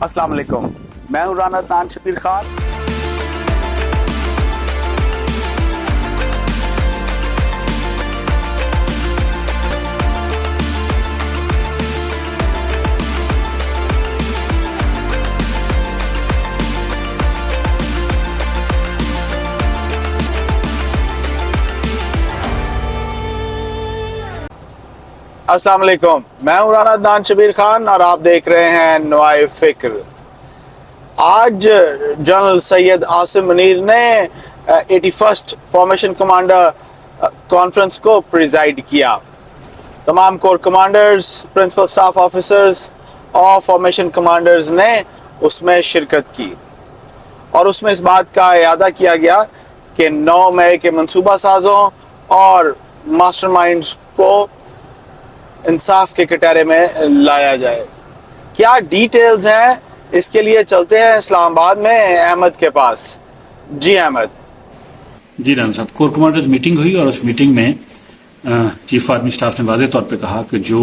अस्सलाम वालेकुम, मैं हूं राना तान शबीर खान। अस्सलाम वालेकुम, मैं हूं राना तान शबीर खान और आप देख रहे हैं नुआए फिक्र। आज जनरल सैयद आसिम मुनीर ने 81st फॉर्मेशन कमांडर कॉन्फ्रेंस को प्रिजाइड किया। तमाम core commanders, principal staff officers और फॉर्मेशन कमांडर्स ने उसमें शिरकत की और उसमें इस बात का इयादा किया गया कि 9 मई के मंसूबा साजों और मास्टरमाइंड्स को इंसाफ के कटहरे में लाया जाए। क्या डिटेल्स हैं, इसके लिए चलते हैं इस्लामाबाद में अहमद के पास। जी अहमद। जी राना साहब, कोर कमांडर्स मीटिंग हुई और उस मीटिंग में चीफ आर्मी स्टाफ ने वाज़ेह तौर पे कहा कि जो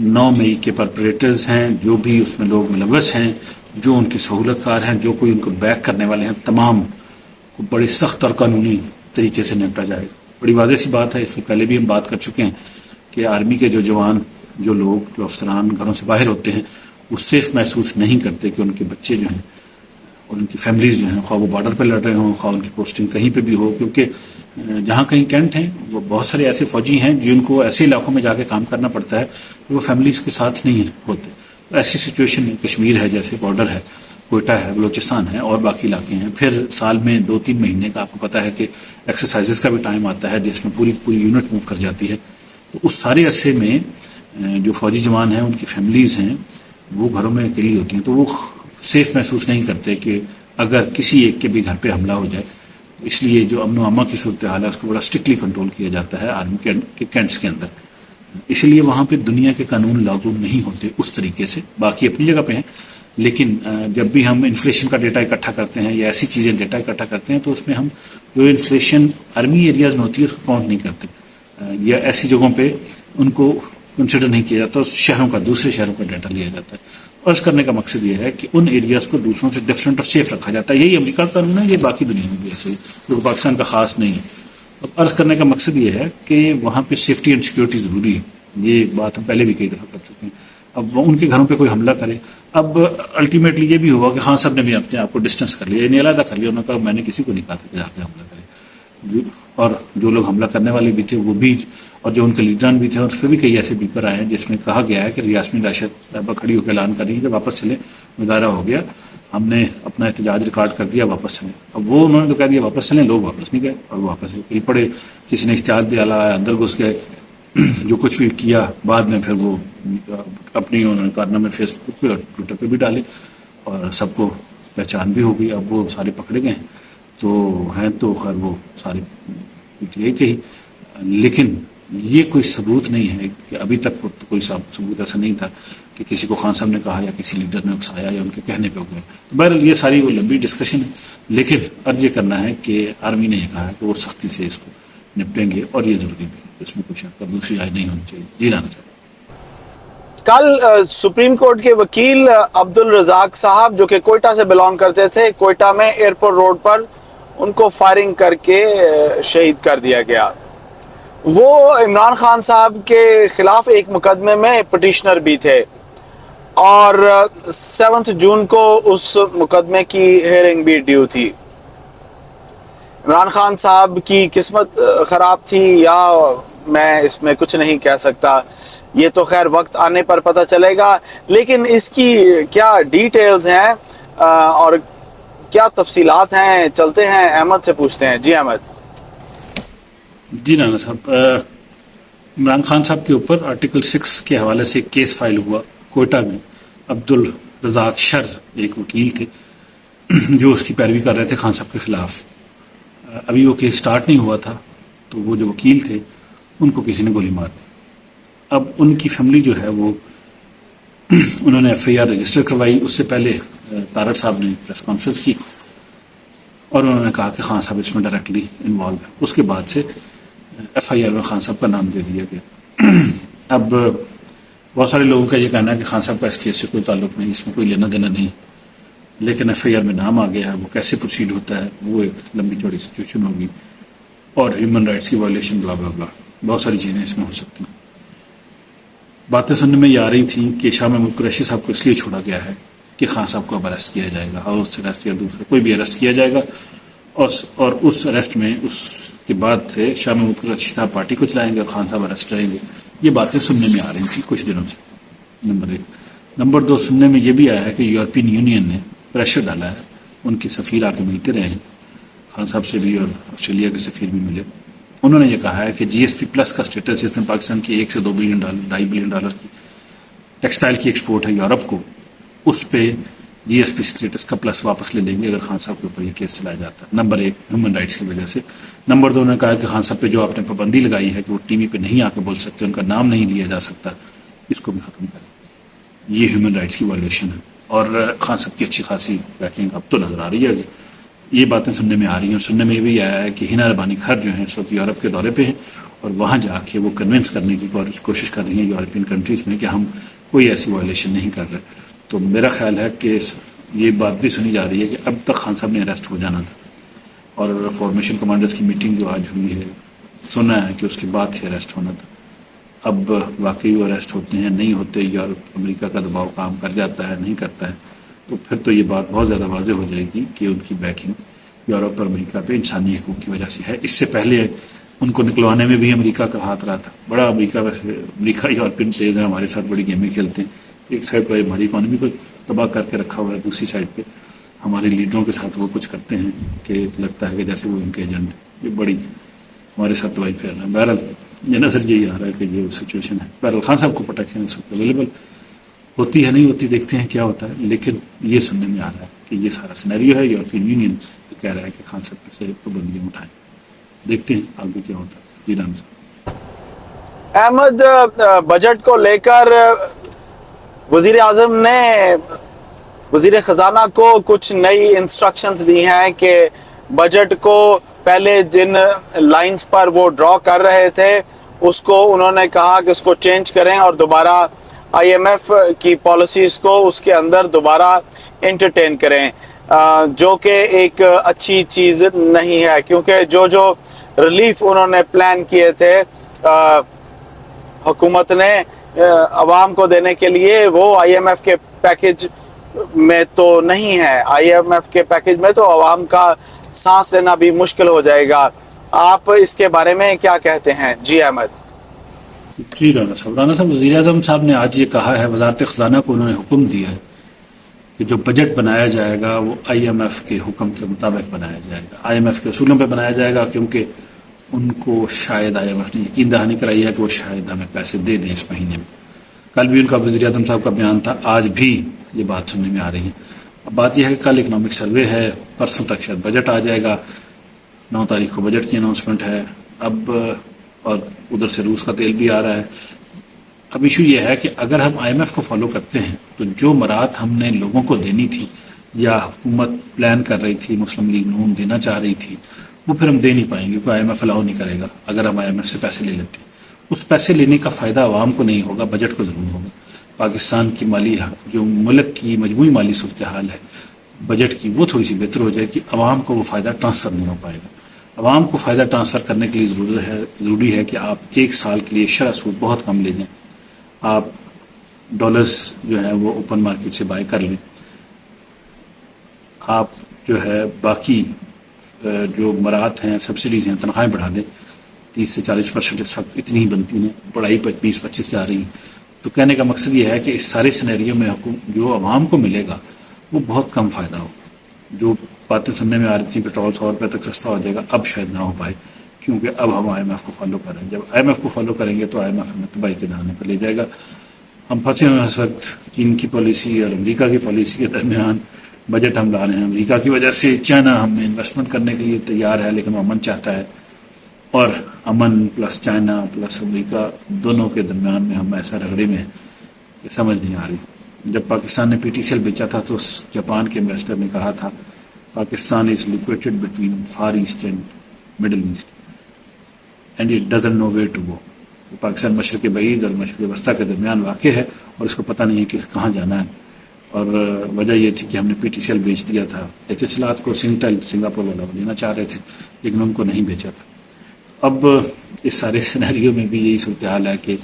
9 मई के परपरेटर्स हैं, जो भी उसमें लोग मुलव्वस हैं, जो उनके सहूलतकार हैं, जो कोई उनको बैक करने वाले हैं, तमाम को बड़ी सख्त और कानूनी तरीके से निपटा जाएगा। बड़ी वाज़ेह सी बात है, इसमें पहले भी हम बात कर चुके हैं कि आर्मी के जो जवान, जो लोग, जो अफसरान घरों से बाहर होते हैं, वो सेफ महसूस नहीं करते कि उनके बच्चे जो हैं और उनकी फैमिलीज जो हैं, ख्वाह वो बॉर्डर पर लड़ रहे हों, ख्वाह उनकी पोस्टिंग कहीं पे भी हो, क्योंकि जहाँ कहीं कैंट हैं वो बहुत सारे ऐसे फौजी हैं जिनको ऐसे इलाकों में जाके काम करना पड़ता है कि वो फैमिलीज के साथ नहीं होते। तो ऐसी सिचुएशन में कश्मीर है, जैसे बॉर्डर है, कोयटा है, बलोचिस्तान है और बाकी इलाके हैं। फिर साल में 2-3 महीने का आपको पता है कि एक्सरसाइजेस का भी टाइम आता है जिसमें पूरी यूनिट मूव कर जाती है। तो उस सारे अरसे में जो फौजी जवान हैं, उनकी फैमिलीज हैं, वो घरों में अकेली होती हैं, तो वो सेफ महसूस नहीं करते कि अगर किसी एक के भी घर पे हमला हो जाए। इसलिए जो अमन अमा की सूरत हाल है उसको बड़ा स्ट्रिक्टली कंट्रोल किया जाता है आर्मी के कैंट्स के अंदर। इसलिए वहाँ पे दुनिया के कानून लागू नहीं होते उस तरीके से, बाकी अपनी जगह पे हैं। लेकिन जब भी हम इन्फ्लेशन का डेटा इकट्ठा करते हैं या ऐसी चीज़ें डेटा इकट्ठा करते हैं तो उसमें हम जो इन्फ्लेशन आर्मी एरियाज में होती है उसको काउंट नहीं करते, या ऐसी जगहों पे उनको कंसिडर नहीं किया जाता। शहरों का, दूसरे शहरों का डाटा लिया जाता है। अर्ज करने का मकसद ये है कि उन एरियाज को दूसरों से डिफरेंट और सेफ रखा जाता है। यही अमेरिका का कानून है, ये बाकी दुनिया में भी ऐसे, जो पाकिस्तान का खास नहीं है। अब अर्ज करने का मकसद ये है कि वहाँ पे सेफ्टी एंड सिक्योरिटी जरूरी है। ये बात हम पहले भी कई दफा कर चुके हैं। अब उनके घरों पे कोई हमला करे, अब अल्टीमेटली ये भी हुआ कि खान साहब ने भी अपने आप को डिस्टेंस कर लिया, इन्हें अलग कर लिया। उन्होंने कहा मैंने किसी को नहीं कहा था कि जाके हमला करे, और जो लोग हमला करने वाले भी थे वो भी, और जो उनके लीडरान भी थे, उस पर भी कई ऐसे पेपर आए हैं जिसमें कहा गया है कि रियासमी राशिद खड़ी होकर ऐलान कर रही है कि वापस चले, मुजाहरा हो गया, हमने अपना एहतजाज रिकॉर्ड कर दिया, वापस चले। अब वो उन्होंने तो कह दिया वापस चलें, लोग वापस नहीं गए और वापस कहीं पड़े, किसी ने इश्तिहार दिया, अंदर घुस गए, जो कुछ भी किया बाद में फिर वो अपनी उन्होंने कारनामे फेसबुक पे और ट्विटर पे भी डाले और सबको पहचान भी हो गई। अब वो सारे पकड़े गए तो हैं, तो खैर वो सारे पीटीआई के ही, लेकिन ये कोई सबूत नहीं है कि अभी तक तो कोई सबूत ऐसा नहीं था कि किसी को खान साहब ने कहा या किसी लीडर ने उकसाया या उनके कहने पे हो गए। तो बहरहाल ये सारी वो लंबी डिस्कशन है, लेकिन अर्ज ये करना है कि आर्मी ने कहा है कि वो सख्ती से इसको निपटेंगे और ये जरूरी भी, इसमें कुछ दूसरी राय नहीं होनी चाहिए। जी राना साहब। कल सुप्रीम कोर्ट के वकील अब्दुल रजाक साहब, जो कि कोयटा से बिलोंग करते थे, कोयटा में एयरपोर्ट रोड पर उनको फायरिंग करके शहीद कर दिया गया। वो इमरान खान साहब के खिलाफ एक मुकदमे में पिटिशनर भी थे और 7 जून को उस मुकदमे की हेयरिंग भी ड्यू थी। इमरान खान साहब की किस्मत खराब थी या मैं इसमें कुछ नहीं कह सकता, ये तो खैर वक्त आने पर पता चलेगा। लेकिन इसकी क्या डिटेल्स हैं और क्या तफसीलात हैं, चलते हैं अहमद से पूछते हैं। जी अहमद। जी राना साहब, इमरान खान साहब के ऊपर आर्टिकल 6 के हवाले से केस फाइल हुआ कोयटा में। अब्दुल रजाक शर एक वकील थे जो उसकी पैरवी कर रहे थे खान साहब के खिलाफ। अभी वो केस स्टार्ट नहीं हुआ था तो वो जो वकील थे उनको किसी ने गोली मार दी। अब उनकी फैमिली जो है वो उन्होंने FIR रजिस्टर करवाई। उससे पहले तारड़ साहब ने प्रेस कॉन्फ्रेंस की और उन्होंने कहा कि खान साहब इसमें डायरेक्टली इन्वॉल्व है। उसके बाद से FIR में खान साहब का नाम दे दिया गया। अब بہت سارے لوگوں کا یہ کہنا ہے کہ خان صاحب کا اس کیس سے کوئی تعلق نہیں، اس میں کوئی لینا دینا نہیں، لیکن ایف آئی آر میں نام آ گیا ہے، وہ کیسے پروسیڈ ہوتا ہے وہ ایک لمبی چوڑی سچویشن ہوگی، اور ہیومن رائٹس کی وائلیشن بلا بلا بلا بہت ساری چیزیں اس میں ہو سکتی ہیں۔ باتیں سننے میں یہ آ رہی تھیں کہ شاہ محمود قریشی صاحب کو اس لیے چھوڑا گیا ہے کہ خان صاحب کو اب اریسٹ کیا جائے گا، ہاؤس اریسٹ یا دوسرا کوئی بھی اریسٹ کیا جائے گا، اور اس اریسٹ میں اس کے بعد سے شاہ محمود قریشی صاحب پارٹی کو چلائیں گے اور خان صاحب اریسٹ رہیں گے۔ یہ باتیں سننے میں آ رہی تھیں کچھ دنوں سے، نمبر 1۔ نمبر 2، سننے میں یہ بھی آیا ہے کہ یورپین یونین نے پریشر ڈالا ہے، ان کے سفیر آ کے ملتے رہے ہیں، خان صاحب سے بھی اور آسٹریلیا کے سفیر بھی ملے۔ انہوں نے یہ کہا ہے کہ جی ایس پی پلس کا سٹیٹس، جس میں پاکستان کی 1 سے 2 بلین ڈالر، $2.5 بلین کی ٹیکسٹائل کی ایکسپورٹ ہے یورپ کو، اس پہ جی ایس پی سٹیٹس کا پلس واپس لے لیں گے اگر خان صاحب کے اوپر یہ کیس چلایا جاتا ہے۔ نمبر 1، ہیومن رائٹس کی وجہ سے۔ نمبر 2، انہوں نے کہا کہ خان صاحب پہ جو آپ نے پابندی لگائی ہے کہ وہ ٹی وی پہ نہیں آ کے بول سکتے، ان کا نام نہیں لیا جا سکتا، اس کو بھی ختم کریں۔ یہ ہیومن رائٹس کی وائلیشن ہے، اور خان صاحب کی اچھی خاصی بیکنگ اب تو نظر آ رہی ہے۔ یہ باتیں سننے میں آ رہی ہیں، اور سننے میں یہ بھی آیا ہے کہ ہنا ربانی خر جو ہیں اس وقت یورپ کے دورے پہ ہیں، اور وہاں جا کے وہ کنونس کرنے کی کوشش کر رہی ہیں یورپین کنٹریز میں کہ ہم کوئی ایسی وائلیشن نہیں کر رہے۔ تو میرا خیال ہے کہ یہ بات بھی سنی جا رہی ہے کہ اب تک خان صاحب نے اریسٹ ہو جانا تھا، اور فارمیشن کمانڈرز کی میٹنگ جو آج ہوئی ہے، سنا ہے کہ اس کے بعد سے اریسٹ ہونا تھا۔ اب واقعی وہ اریسٹ ہوتے ہیں نہیں ہوتے، یورپ امریکہ کا دباؤ کام کر جاتا ہے نہیں کرتا ہے، تو پھر تو یہ بات بہت زیادہ واضح ہو جائے گی کہ ان کی بیکنگ یورپ اور امریکہ پہ انسانی حقوق کی وجہ سے ہے۔ اس سے پہلے ان کو نکلوانے میں بھی امریکہ کا ہاتھ رہا تھا، بڑا امریکہ، ویسے امریکہ یورپین تیز ہیں، ہمارے ساتھ بڑی گیمیں کھیلتے ہیں، ایک سائڈ پہ ہماری اکانومی کو تباہ کر کے رکھا ہوا ہے، دوسری سائڈ پہ ہمارے لیڈروں کے ساتھ وہ کچھ کرتے ہیں کہ لگتا ہے کہ جیسے وہ ان کے ایجنٹ، یہ بڑی ہمارے ساتھ دوائی پھیر رہے ہیں۔ بہرحال یہ نظر یہی آ رہا ہے کہ یہ سچویشن ہے۔ بہرحال خان صاحب کو پروٹیکشن اس وقت اویلیبل ہوتی ہے نہیں ہوتی، دیکھتے ہیں کیا ہوتا ہے، لیکن یہ سننے میں آ رہا ہے کہ یہ سارا سینیریو ہے، یورپین یونین کہہ رہا ہے کہ خان صاحب سے پابندیاں اٹھائیں، دیکھتے ہیں آگے کیا ہوتا ہے۔ جی رام صاحب۔ احمد، بجٹ کو لے کر وزیر اعظم نے وزیر خزانہ کو کچھ نئی انسٹرکشنز دی ہیں کہ بجٹ کو پہلے جن لائنز پر وہ ڈرا کر رہے تھے اس کو انہوں نے کہا کہ اس کو چینج کریں، اور دوبارہ آئی ایم ایف کی پالیسیز کو اس کے اندر دوبارہ انٹرٹین کریں، جو کہ ایک اچھی چیز نہیں ہے، کیونکہ جو ریلیف انہوں نے پلان کیے تھے حکومت نے عوام کو دینے کے لیے، وہ آئی ایم ایف کے پیکج میں تو نہیں ہے۔ آئی ایم ایف کے پیکج میں تو عوام کا سانس لینا بھی مشکل ہو جائے گا۔ آپ اس کے بارے میں کیا کہتے ہیں؟ جی احمد۔ جی رانا صاحب، وزیر اعظم صاحب نے آج یہ کہا ہے، وزارت خزانہ کو انہوں نے حکم دیا ہے کہ جو بجٹ بنایا جائے گا وہ آئی ایم ایف کے حکم کے مطابق بنایا جائے گا، آئی ایم ایف کے اصولوں پہ بنایا جائے گا، کیونکہ ان کو شاید آئی ایم ایف نے یقین دہانی کرائی ہے کہ وہ شاید ہمیں پیسے دے دیں اس مہینے میں۔ کل بھی ان کا وزیر اعظم صاحب کا بیان تھا، آج بھی یہ بات سننے میں آ رہی ہے۔ اب بات یہ ہے کہ کل اکنامک سروے ہے، پرسوں تک شاید بجٹ آ جائے گا، 9 تاریخ کو بجٹ کی اناؤنسمنٹ ہے، اب اور ادھر سے روس کا تیل بھی آ رہا ہے۔ اب ایشو یہ ہے کہ اگر ہم آئی ایم ایف کو فالو کرتے ہیں تو جو مراعات ہم نے لوگوں کو دینی تھی یا حکومت پلان کر رہی تھی، مسلم لیگ نون دینا چاہ رہی تھی، وہ پھر ہم دے نہیں پائیں گے، کیونکہ آئی ایم ایف الاؤ نہیں کرے گا اگر ہم آئی ایم ایف سے پیسے لے لیتے ہیں۔ اس پیسے لینے کا فائدہ عوام کو نہیں ہوگا، بجٹ کو ضرور ہوگا۔ پاکستان کی مالی، جو ملک کی مجموعی مالی صورتحال ہے بجٹ کی، وہ تھوڑی سی بہتر ہو جائے کہ عوام کو وہ فائدہ ٹرانسفر نہیں ہو پائے گا۔ عوام کو فائدہ ٹرانسفر کرنے کے لیے ضروری ہے کہ آپ 1 سال کے لیے شرح سود بہت کم لے جائیں، آپ ڈالرز جو ہے وہ اوپن مارکیٹ سے بائی کر لیں، آپ جو ہے باقی جو مراعات ہیں، سبسڈیز ہیں، تنخواہیں بڑھا دیں، 30 سے 40% اس وقت اتنی ہی بنتی ہیں، پڑھائی پر 20-25 سے آ رہی ہیں۔ تو کہنے کا مقصد یہ ہے کہ اس سارے سینیریو میں جو عوام کو ملے گا وہ بہت کم فائدہ ہوگا۔ جو باتیں سننے میں آ رہی تھیں پٹرول 100 روپے تک سستا ہو جائے گا، اب شاید نہ ہو پائے، کیونکہ اب ہم آئی ایم ایف کو فالو کریں گے۔ جب آئی ایم ایف کو فالو کریں گے تو آئی ایم ایف ہمیں تباہی کے دہانے پر لے جائے گا۔ ہم پھنسے ہوئے اس وقت چین کی پالیسی اور امریکہ کی پالیسی کے درمیان، بجٹ ہم لا رہے ہیں امریکہ کی وجہ سے، چائنا ہم میں انویسٹمنٹ کرنے کے لیے تیار ہے لیکن وہ امن چاہتا ہے، اور امن پلس چائنا پلس امریکہ دونوں کے درمیان میں ہم ایسا رگڑے میں کہ سمجھ نہیں آ رہی۔ جب پاکستان نے پی ٹی سی ایل بیچا تھا تو جاپان کے انویسٹر نے کہا تھا Pakistan is located between far east and middle east and it doesn't know where to go. Pakistan मशरक़ बईद और मशरक़ वस्ती के दरमियान वाक़ है और इसको पता नहीं है कि कहाँ जाना है। और वजह ये थी कि हमने PTCL बेच दिया था। एतिसलात को सिंगटेल सिंगापुर वाला वो लेना चाह रहे थे लेकिन उनको नहीं बेचा था। अब इस सारे सिनेरियो में भी यही सूरत हाल है कि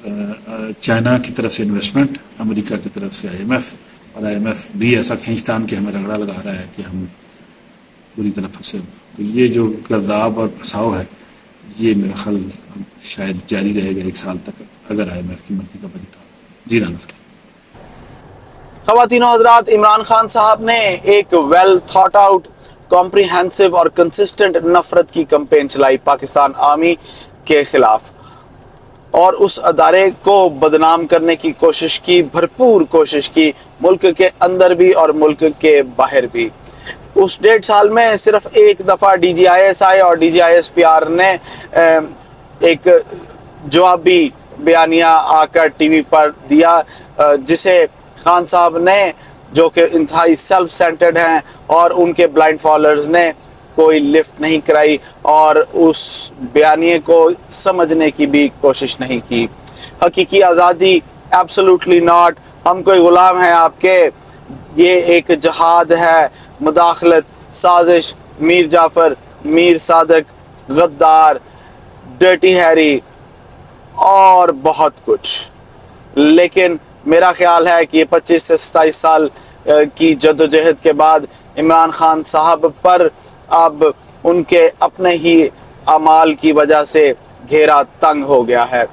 चाइना की तरफ से इन्वेस्टमेंट, अमेरिका की तरफ से IMF, और IMF भी ऐसा खींचतान कि हमें रगड़ा लगा रहा है कि हम पूरी तरह फंसे। तो ये जो गर्दाब और फंसाव है ये मेरा ख्याल शायद जारी रहेगा 1 साल तक अगर IMF की मर्जी का बजट हो। जी राना साहब। ख़वातीन और हज़रात, इमरान खान साहब ने एक वेल थॉट आउट, कॉम्प्रिहेंसिव और कंसिस्टेंट नफरत की कैंपेन चलाई पाकिस्तान आर्मी के खिलाफ और उस अदारे को बदनाम करने की कोशिश की, भरपूर कोशिश की, मुल्क के अंदर भी और मुल्क के बाहर भी। उस 1.5 साल में सिर्फ एक दफ़ा DGISI और DGISPR ने एक जवाबी बयानिया आकर टीवी पर दिया जिसे खान साहब ने, जो कि इंतहाई सेल्फ सेंटर्ड हैं और उनके ब्लाइंड फॉलोअर्स ने कोई लिफ्ट नहीं कराई और उस बयानिए को समझने की भी कोशिश नहीं की। हकीकी आज़ादी एब्सोल्युटली नॉट, हम कोई गुलाम हैं आपके, ये एक जहाद है, मुदाखलत, साजिश, मीर जाफर, मीर सादक, गद्दार, डर्टी हैरी और बहुत कुछ। लेकिन मेरा ख्याल है कि 25 से 27 साल की जद्दोजहद के बाद इमरान खान साहब पर अब उनके अपने ही अमाल की वजह से घेरा तंग हो गया है।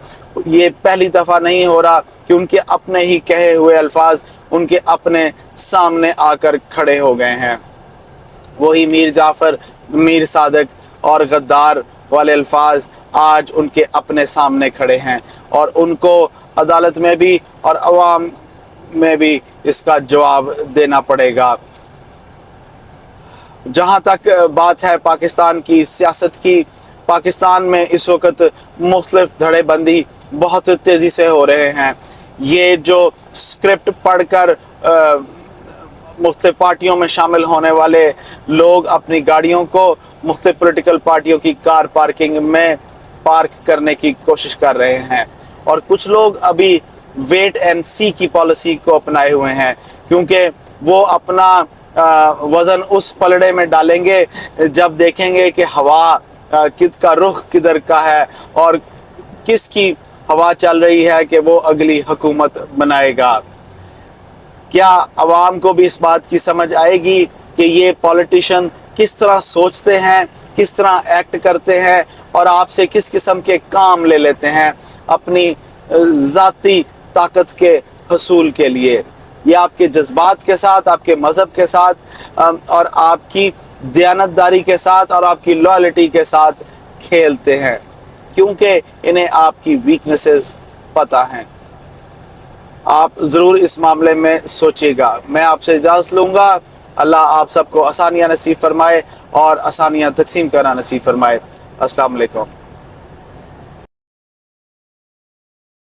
ये पहली दफ़ा नहीं हो रहा कि उनके अपने ही कहे हुए अल्फाज उनके अपने सामने आकर खड़े हो गए हैं। वही मीर जाफर, मीर सादक और गद्दार वाले अल्फाज आज उनके अपने सामने खड़े हैं और उनको अदालत में भी और अवाम में भी इसका जवाब देना पड़ेगा। जहाँ तक बात है पाकिस्तान की सियासत की, पाकिस्तान में इस वक्त मुख्तलिफ धड़ेबंदी बहुत तेज़ी से हो रहे हैं। ये जो स्क्रिप्ट पढ़कर मुख्तलिफ पार्टियों में शामिल होने वाले लोग अपनी गाड़ियों को मुख्तलिफ पॉलिटिकल पार्टियों की कार पार्किंग में पार्क करने की कोशिश कर रहे हैं और कुछ लोग अभी वेट एंड सी की पॉलिसी को अपनाए हुए हैं क्योंकि वो अपना वज़न उस पलड़े में डालेंगे जब देखेंगे कि हवा का रुख किधर का है और किसकी हवा चल रही है कि वो अगली हुकूमत बनाएगा। क्या अवाम को भी इस बात की समझ आएगी कि ये पॉलिटिशियन किस तरह सोचते हैं, किस तरह एक्ट करते हैं और आपसे किस किस्म के काम ले लेते हैं अपनी ज़ाती ताकत के हसूल के लिए। ये आपके जज्बात के साथ, आपके मज़हब के साथ और आपकी दयानतदारी के साथ और आपकी लॉयल्टी के साथ खेलते हैं क्योंकि इन्हें आपकी वीकनेसेस पता हैं। आप ज़रूर इस मामले में सोचिएगा। मैं आपसे इजाज़त लूँगा। अल्लाह आप सबको आसानियाँ नसीब फरमाए और आसानियाँ तकसीम करना नसीब फरमाए। अस्सलाम वालेकुम।